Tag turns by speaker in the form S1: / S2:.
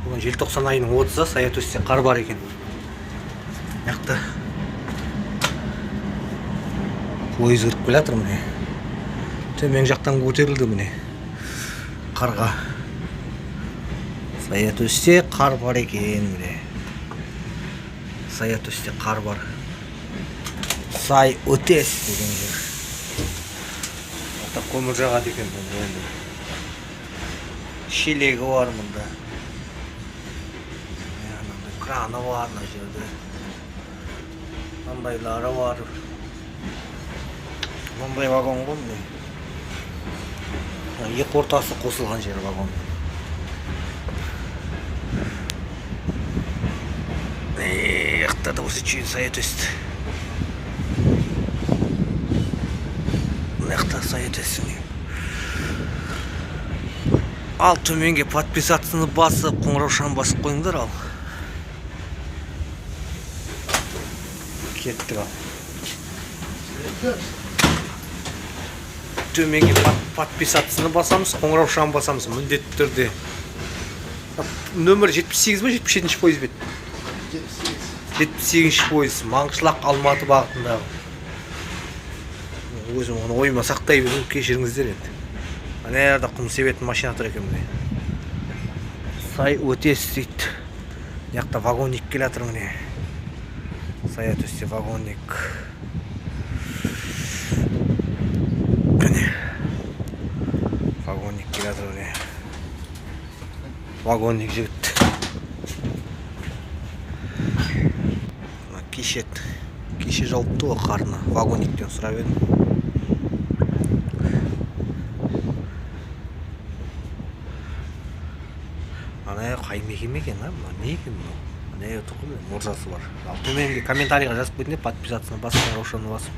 S1: Бүгін желтоқсан айының 30-ы, Саятөсте қар бар екен. Яқты пойыз кіріп келе жатыр міне. Төмен жақтан көтерілді міне. Қарға. Саятөсте қар бар екен міне. Саятөсте қар бар. Сай-Өтес деген жер. Ата көмір жағады екен бұны. Шелегі бар мұнда. Краны бар мына жерде. Мындайлары бар. Мындай вагон ғой міне. Екі ортасы қосылған жер вагон. Яқтарда осы чүйін Саятөсте. Яқтар Саятөсте. Ал төменге подписацияны басып, қоңыраушаны басып қойыңдар ал. Кеттік ал. Төменге подписацияны басамыз, қоңыраушаны басамыз міндетті түрде. Нөмір 78 бе, 77-ші пойыз бет? 78-ші пойыз, Маңғышлақ Алматы бағытындағы. Өзім оны ойыма сақтай бердім, кешіріңіздер енді. Ана жерде құм себетін машина тұр екен міне. Сай-Өтес дейді. Яқта вагонник келе жатыр міне. Саятөсте вагонник. Міне. Вагонник келе жатыр міне. Вагонник жігіт. Кеше жауыпты ғой қарына. Вагонниктен сұрап едім. Ана қай мекеме екен, не екен бұл? Ана тұрғын мұрзасы бар. Төменге комментарийға жазып кетінде подписацияны басып, қоңыраушаны басып.